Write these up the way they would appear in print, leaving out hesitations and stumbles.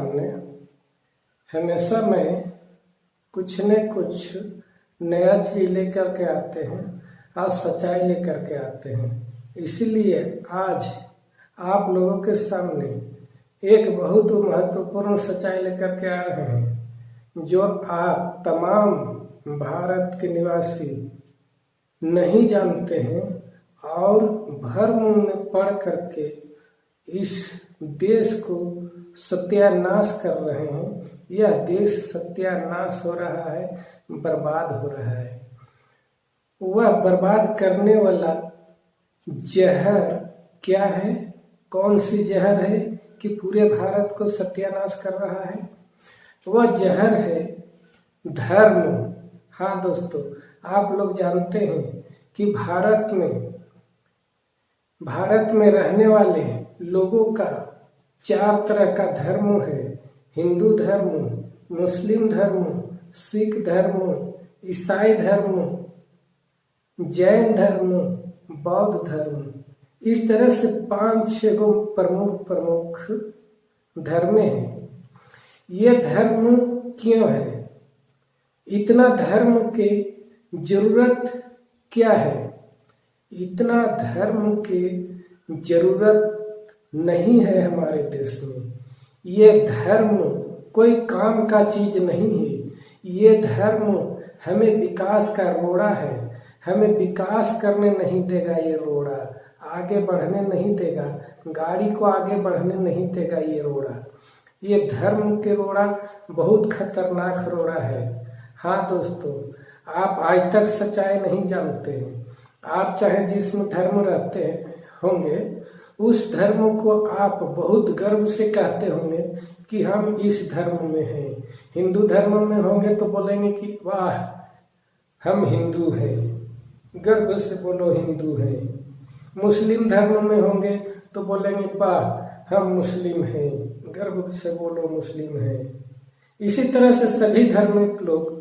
सामने हमेशा मैं कुछ न कुछ नया चीज लेकर के आते हैं और सच्चाई लेकर के आते हैं। इसीलिए आज आप लोगों के सामने एक बहुत महत्वपूर्ण सच्चाई लेकर के आ रहे हैं, जो आप तमाम भारत के निवासी नहीं जानते हैं और भ्रम में पढ़ करके इस देश को सत्यानाश कर रहे हैं। यह देश सत्यानाश हो रहा है, बर्बाद हो रहा है। वह बर्बाद करने वाला जहर क्या है? कौन सी जहर है कि पूरे भारत को सत्यानाश कर रहा है? वह जहर है धर्म। हाँ दोस्तों, आप लोग जानते हैं कि भारत में रहने वाले लोगों का 4 तरह का धर्म है। हिंदू धर्म, मुस्लिम धर्म, सिख धर्म, ईसाई धर्म, जैन धर्म, बौद्ध धर्म। इस तरह से 5-6 गो प्रमुख धर्म हैं। ये धर्म क्यों है? इतना धर्म के जरूरत क्या है? इतना धर्म के जरूरत नहीं है हमारे देश में। ये धर्म कोई काम का चीज नहीं है। ये धर्म हमें विकास का रोड़ा है। हमें विकास करने नहीं देगा। ये रोड़ा आगे बढ़ने नहीं देगा। गाड़ी को आगे बढ़ने नहीं देगा। ये रोड़ा, ये धर्म के रोड़ा बहुत खतरनाक रोड़ा है। हाँ दोस्तों, आप आज तक सच्चाई नहीं जानते हैं। आप चाहे जिसमें धर्म रहते होंगे, उस धर्म को आप बहुत गर्व से कहते होंगे कि हम इस धर्म में हैं। हिंदू धर्म में होंगे तो बोलेंगे कि वाह हम हिंदू हैं, गर्व से बोलो हिंदू हैं। मुस्लिम धर्म में होंगे तो बोलेंगे वाह हम मुस्लिम हैं, गर्व से बोलो मुस्लिम हैं। इसी तरह से सभी धार्मिक लोग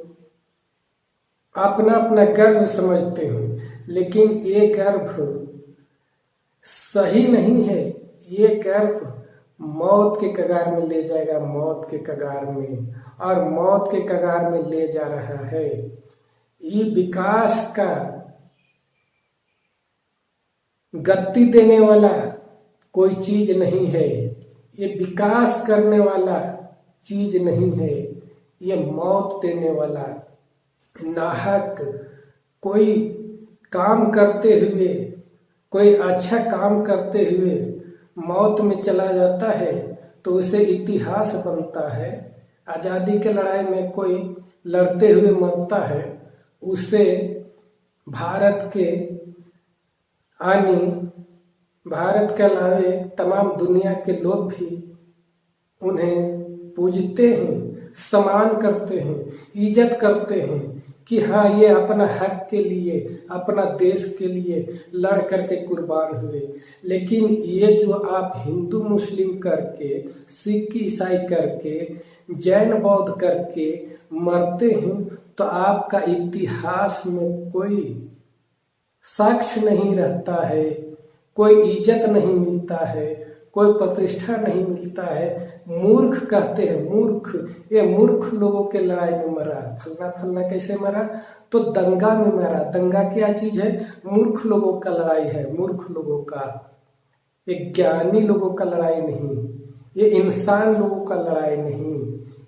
अपना अपना गर्व समझते हैं, लेकिन ये गर्व सही नहीं है। ये गर्व मौत के कगार में ले जाएगा, मौत के कगार में, और मौत के कगार में ले जा रहा है। ये विकास का गति देने वाला कोई चीज नहीं है। ये विकास करने वाला चीज नहीं है। ये मौत देने वाला नाहक कोई काम करते हुए, कोई अच्छा काम करते हुए मौत में चला जाता है तो उसे इतिहास बनता है। आजादी के लड़ाई में कोई लड़ते हुए मरता है, उसे भारत के भारत के अलावे तमाम दुनिया के लोग भी उन्हें पूजते हैं, सम्मान करते हैं, इज्जत करते हैं कि हाँ ये अपना हक के लिए, अपना देश के लिए लड़ करके कुर्बान हुए। लेकिन ये जो आप हिंदू मुस्लिम करके, सिख ईसाई करके, जैन बौद्ध करके मरते हैं, तो आपका इतिहास में कोई साक्ष्य नहीं रहता है, कोई इज्जत नहीं मिलता है, कोई प्रतिष्ठा नहीं मिलता है। मूर्ख कहते हैं, मूर्ख। ये मूर्ख लोगों के लड़ाई में मरा। फलना कैसे मरा? तो दंगा में मरा। दंगा क्या चीज है? मूर्ख लोगों का लड़ाई है, मूर्ख लोगों का। ये ज्ञानी लोगों का लड़ाई नहीं, ये इंसान लोगों का लड़ाई नहीं।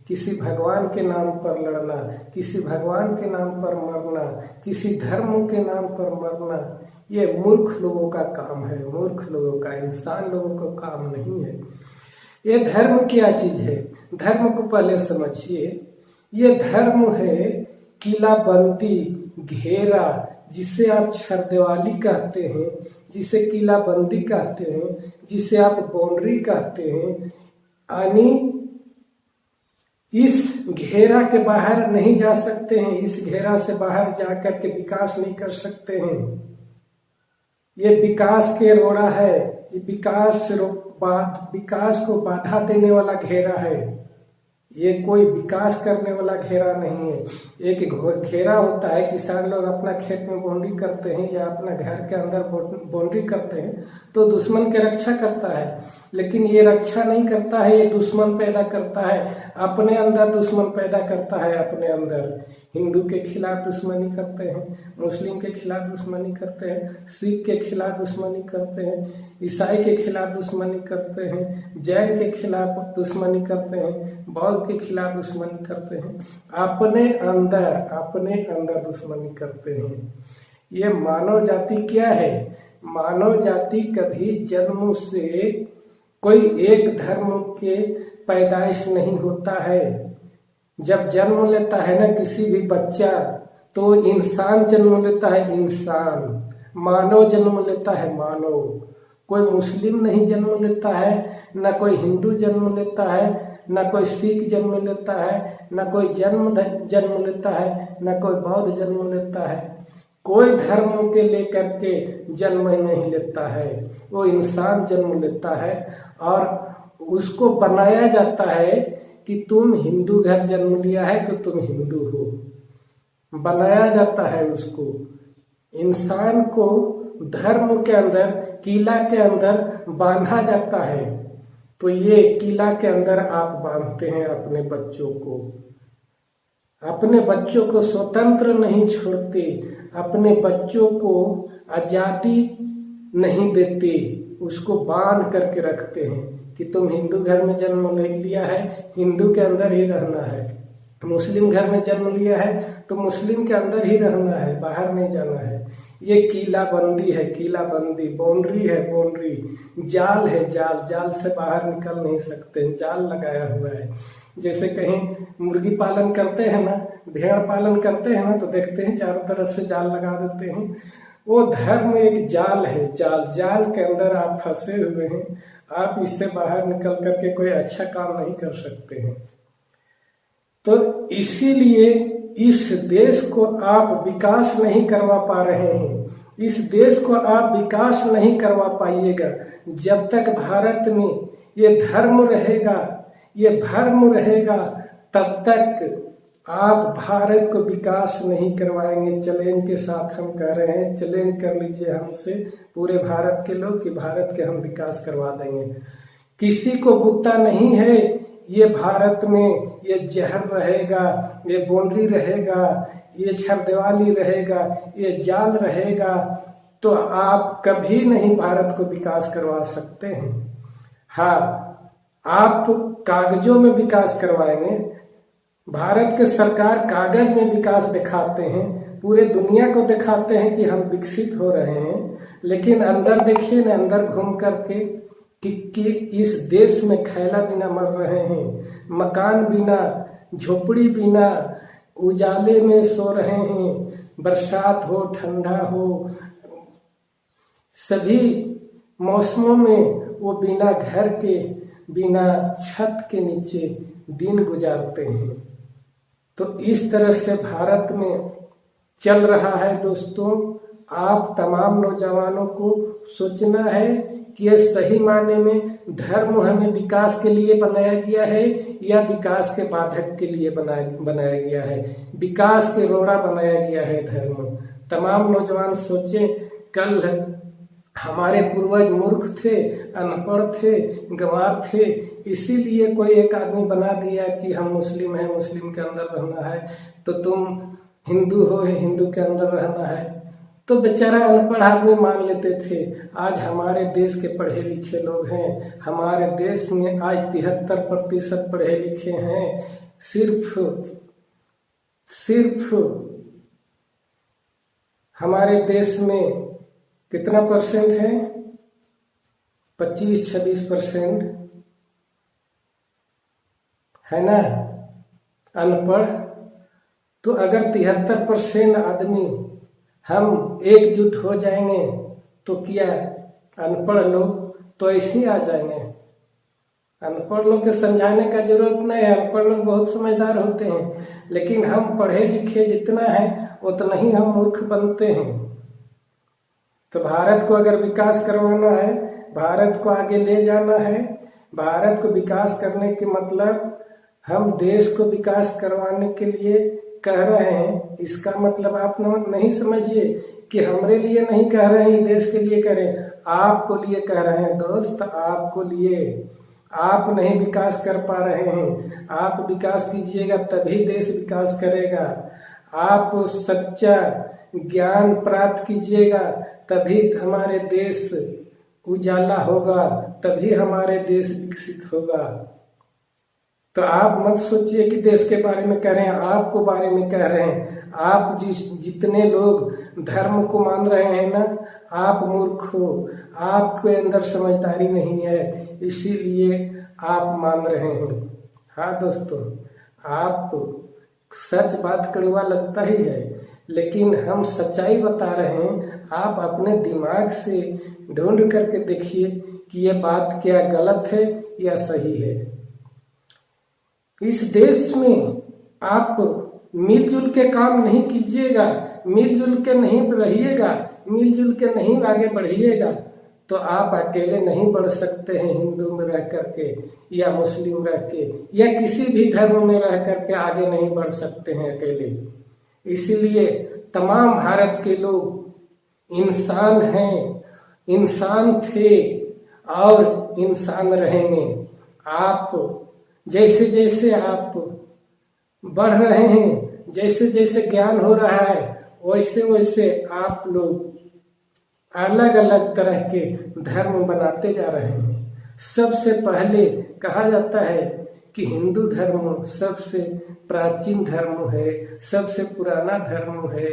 किसी भगवान के नाम पर लड़ना, किसी भगवान के नाम पर मरना, किसी धर्म के नाम पर मरना, ये मूर्ख लोगों का काम है, मूर्ख लोगों का, इंसान लोगों का काम नहीं है। ये धर्म क्या चीज है? धर्म को पहले समझिए। ये धर्म है किलाबंदी, घेरा, जिसे आप छरदीवाली कहते हैं, जिसे किलाबंदी कहते हैं, जिसे आप बाउंड्री कहते हैं। यानी इस घेरा के बाहर नहीं जा सकते हैं, इस घेरा से बाहर जाकर के विकास नहीं कर सकते हैं। ये विकास के रोड़ा है, ये विकास को बाधा देने वाला घेरा है। ये कोई विकास करने वाला घेरा नहीं है। एक घेरा होता है, किसान लोग अपना खेत में बाउंड्री करते हैं या अपना घर के अंदर बाउंड्री करते हैं तो दुश्मन की रक्षा करता है, लेकिन ये रक्षा नहीं करता है, ये दुश्मन पैदा करता है, अपने अंदर दुश्मन पैदा करता है। अपने अंदर हिंदू के खिलाफ दुश्मनी करते हैं, मुस्लिम के खिलाफ दुश्मनी करते हैं, सिख के खिलाफ दुश्मनी करते हैं, ईसाई के खिलाफ दुश्मनी करते हैं, जैन के खिलाफ दुश्मनी करते हैं, बौद्ध के खिलाफ दुश्मनी करते हैं, अपने अंदर दुश्मनी करते हैं। ये मानव जाति क्या है? मानव जाति कभी जन्म से कोई एक धर्म के पैदाइश नहीं होता है। जब जन्म लेता है ना किसी भी बच्चा, तो इंसान जन्म लेता है, इंसान मानव जन्म लेता है, मानव। कोई मुस्लिम नहीं जन्म लेता है, ना कोई हिंदू जन्म लेता है, ना कोई सिख जन्म लेता है, ना कोई जन्म लेता है, ना कोई बौद्ध जन्म लेता है। कोई धर्म के लेकर के जन्म नहीं लेता है, वो इंसान जन्म लेता है और उसको बनाया जाता है कि तुम हिंदू घर जन्म लिया है तो तुम हिंदू हो। बनाया जाता है उसको। इंसान को धर्म के अंदर, किला के अंदर बांधा जाता है। तो ये किला के अंदर आप बांधते हैं अपने बच्चों को, अपने बच्चों को स्वतंत्र नहीं छोड़ते, अपने बच्चों को आजादी नहीं देते, उसको बांध करके रखते हैं कि तुम हिंदू घर में जन्म लिया है, हिंदू के अंदर ही रहना है। मुस्लिम घर में जन्म लिया है तो मुस्लिम के अंदर ही रहना है, बाहर नहीं जाना है। ये किला बंदी है, किला बंदी, बाउंड्री है, बाउंड्री, जाल है, जाल, जाल से बाहर निकल नहीं सकते, जाल लगाया हुआ है। जैसे कहीं मुर्गी पालन करते हैं ना, भेड़ पालन करते हैं ना, तो देखते हैं चारों तरफ से जाल लगा देते हैं। वो धर्म एक जाल है, जाल, जाल के अंदर आप फंसे हुए हैं, आप इससे बाहर निकल करके कोई अच्छा काम नहीं कर सकते हैं। तो इसीलिए इस देश को आप विकास नहीं करवा पा रहे हैं, इस देश को आप विकास नहीं करवा पाइएगा जब तक भारत में ये धर्म रहेगा, ये धर्म रहेगा, तब तक आप भारत को विकास नहीं करवाएंगे। चैलेंज के साथ हम कह रहे हैं, चैलेंज कर लीजिए हमसे पूरे भारत के लोग कि भारत के हम विकास करवा देंगे। किसी को बुता नहीं है, ये भारत में ये जहर रहेगा, ये बाउंड्री रहेगा, ये छरदीवाली रहेगा, ये जाल रहेगा, तो आप कभी नहीं भारत को विकास करवा सकते हैं। हाँ, आप कागजों में विकास करवाएंगे, भारत के सरकार कागज में विकास दिखाते हैं, पूरे दुनिया को दिखाते हैं कि हम विकसित हो रहे हैं, लेकिन अंदर देखिए ना, अंदर घूम करके कि इस देश में खैला बिना मर रहे हैं, मकान बिना, झोपड़ी बिना, उजाले में सो रहे हैं, बरसात हो, ठंडा हो, सभी मौसमों में वो बिना घर के, बिना छत के नीचे दिन गुजारते हैं। तो इस तरह से भारत में चल रहा है। दोस्तों, आप तमाम नौजवानों को सोचना है कि यह सही मायने में धर्म हमें विकास के लिए बनाया गया है या विकास के बाधक के लिए बनाया गया है, विकास के रोड़ा बनाया गया है धर्म। तमाम नौजवान सोचें, कल हमारे पूर्वज मूर्ख थे, अनपढ़ थे, गंवार थे, इसीलिए कोई एक आदमी बना दिया कि हम मुस्लिम हैं, मुस्लिम के अंदर रहना है, तो तुम हिंदू हो, हिंदू के अंदर रहना है। तो बेचारा अनपढ़ आदमी मान लेते थे। आज हमारे देश के पढ़े लिखे लोग हैं, हमारे देश में आज 73% पढ़े लिखे हैं। सिर्फ हमारे देश में कितना परसेंट है? 25-26% है ना अनपढ़। तो अगर 73% आदमी हम एकजुट हो जाएंगे तो क्या अनपढ़ लोग तो ऐसे ही आ जाएंगे? अनपढ़ लोग के समझाने का जरूरत नहीं है, अनपढ़ लोग बहुत समझदार होते हैं, लेकिन हम पढ़े लिखे जितना है उतना ही हम मूर्ख बनते हैं। तो भारत को अगर विकास करवाना है, भारत को आगे ले जाना है, भारत को विकास करने के मतलब हम देश को विकास करवाने के लिए कह रहे हैं, इसका मतलब आप नहीं समझिए कि हमारे लिए नहीं कह रहे हैं, देश के लिए कह रहे हैं, आपको लिए कह रहे हैं दोस्त, आपको लिए। आप नहीं विकास कर पा रहे हैं, आप विकास कीजिएगा तभी देश विकास करेगा। आप सच्चा ज्ञान प्राप्त कीजिएगा तभी हमारे देश उजाला होगा, तभी हमारे देश विकसित होगा। तो आप मत सोचिए कि देश के बारे में कह रहे हैं, आपको बारे में कह रहे हैं। आप जितने लोग धर्म को मान रहे हैं ना, आप मूर्ख हो, आपके अंदर समझदारी नहीं है, इसीलिए आप मान रहे हैं। हाँ दोस्तों, आप सच बात कड़वा लगता ही है, लेकिन हम सच्चाई बता रहे हैं। आप अपने दिमाग से ढूंढ करके देखिए कि ये बात क्या गलत है या सही है। इस देश में आप मिलजुल के काम नहीं कीजिएगा, मिलजुल के नहीं रहिएगा, मिलजुल के नहीं आगे बढ़िएगा, तो आप अकेले नहीं बढ़ सकते हैं। हिंदू में रह करके या मुस्लिम रह के या किसी भी धर्म में रह करके आगे नहीं बढ़ सकते हैं अकेले। इसीलिए तमाम भारत के लोग इंसान हैं, इंसान थे और इंसान रहेंगे। आप जैसे जैसे आप बढ़ रहे हैं, जैसे जैसे ज्ञान हो रहा है, वैसे वैसे आप लोग अलग अलग तरह के धर्म बनाते जा रहे हैं। सबसे पहले कहा जाता है कि हिंदू धर्म सबसे प्राचीन धर्म है, सबसे पुराना धर्म है।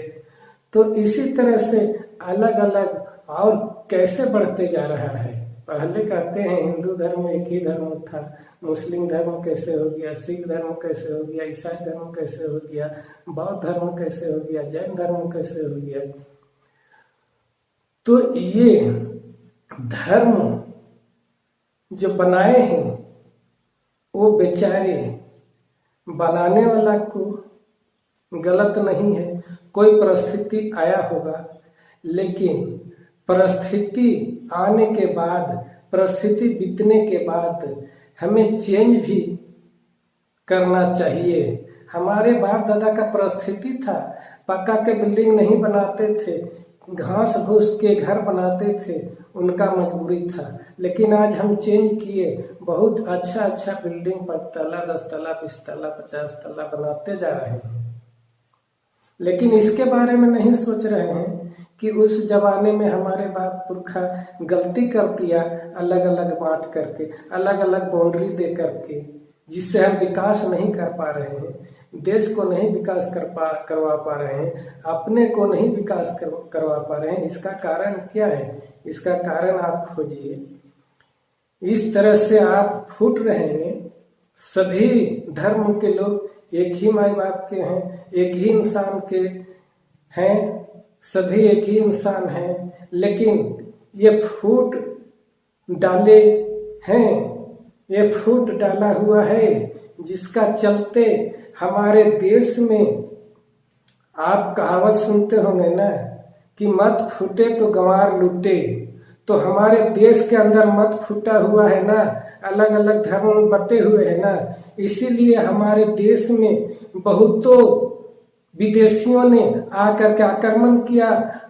तो इसी तरह से अलग अलग और कैसे बढ़ते जा रहा है। पहले कहते हैं हिंदू धर्म एक ही धर्म था, मुस्लिम धर्म कैसे हो गया, सिख धर्म कैसे हो गया, ईसाई धर्म कैसे हो गया, बौद्ध धर्म कैसे हो गया, जैन धर्म कैसे हो गया। तो ये धर्म जो बनाए हैं वो बेचारे बनाने वाला को गलत नहीं है, कोई परिस्थिति आया होगा, लेकिन परिस्थिति आने के बाद, परिस्थिति बीतने के बाद हमें चेंज भी करना चाहिए। हमारे बाप दादा का परिस्थिति था, पक्का के बिल्डिंग नहीं बनाते थे, घास फूस के घर बनाते थे, उनका मजबूरी था। लेकिन आज हम चेंज किए, बहुत अच्छा अच्छा बिल्डिंग 5 तला 10 तला 20 तला 50 तला बनाते जा रहे हैं। लेकिन इसके बारे में नहीं सोच रहे हैं कि उस जमाने में हमारे बाप पुरखा गलती कर दिया, अलग अलग बांट करके, अलग अलग बाउंड्री दे करके, जिससे हम विकास नहीं कर पा रहे हैं, देश को नहीं विकास करवा पा रहे हैं, अपने को नहीं विकास करवा पा रहे हैं। इसका कारण क्या है? इसका कारण आप खोजिए। इस तरह से आप फूट रहेंगे। सभी धर्म के लोग एक ही माई बाप के हैं, एक ही इंसान के हैं, सभी एक ही इंसान हैं, लेकिन ये फूट डाले हैं, ये फूट डाला हुआ है, जिसका चलते हमारे देश में आप कहावत सुनते होंगे ना कि मत फूटे तो गंवार लूटे। तो हमारे देश के अंदर मत फूटा हुआ है ना, अलग अलग धर्मों में बटे हुए हैं ना, इसीलिए हमारे देश में बहुतों विदेशियों ने आकर के आक्रमण किया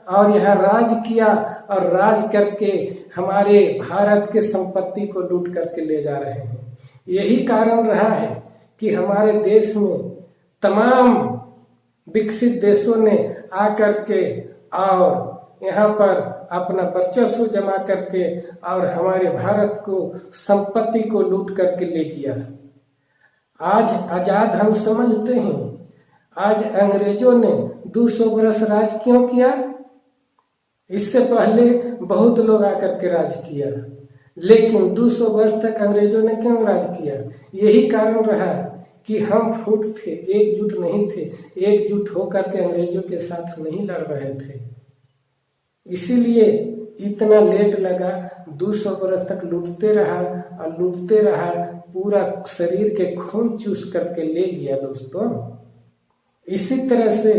और यहाँ राज किया, और राज करके हमारे भारत के संपत्ति को लूट करके ले जा रहे हैं। यही कारण रहा है कि हमारे देश में तमाम विकसित देशों ने आकर के और यहाँ पर अपना वर्चस्व जमा करके और हमारे भारत को संपत्ति को लूट करके ले गया। आज आजाद हम समझते हैं, आज अंग्रेजों ने 200 वर्ष राज क्यों किया? इससे पहले बहुत लोग आकर के राज किया, लेकिन 200 वर्ष तक अंग्रेजों ने क्यों राज किया? यही कारण रहा कि हम फूट थे, एकजुट नहीं थे, एकजुट होकर के अंग्रेजों के साथ नहीं लड़ रहे थे। इसीलिए इतना लेट लगा, 200 वर्ष तक लूटते रहा और लूटते रहा, पूरा शरीर के खून चूस करके ले गया। दोस्तों, इसी तरह से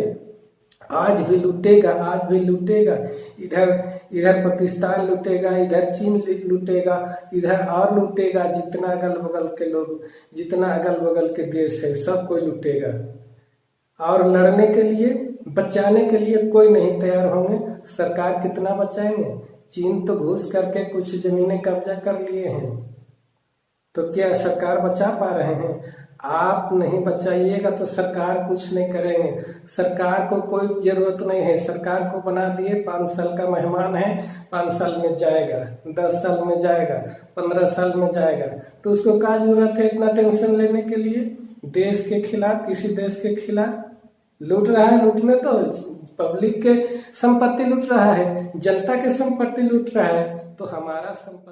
आज भी लूटेगा, आज भी लूटेगा। इधर इधर पाकिस्तान लूटेगा, इधर चीन लूटेगा, इधर और लूटेगा। जितना अगल बगल के लोग, जितना अगल बगल के देश है सब कोई लूटेगा। और लड़ने के लिए, बचाने के लिए कोई नहीं तैयार होंगे। सरकार कितना बचाएंगे? चीन तो घुस करके कुछ जमीनें कब्जा कर लिए हैं, तो क्या सरकार बचा पा रहे हैं? आप नहीं बचाइएगा तो सरकार कुछ नहीं करेंगे। सरकार को कोई जरूरत नहीं है। सरकार को बना दिए 5 साल का मेहमान है, 5 साल में जाएगा, 10 साल में जाएगा, 15 साल में जाएगा, तो उसको क्या जरूरत है इतना टेंशन लेने के लिए? देश के खिलाफ, किसी देश के खिलाफ लूट रहा है। लूटने तो पब्लिक के संपत्ति लूट रहा है, जनता के संपत्ति लूट रहा है, तो हमारा संपत्ति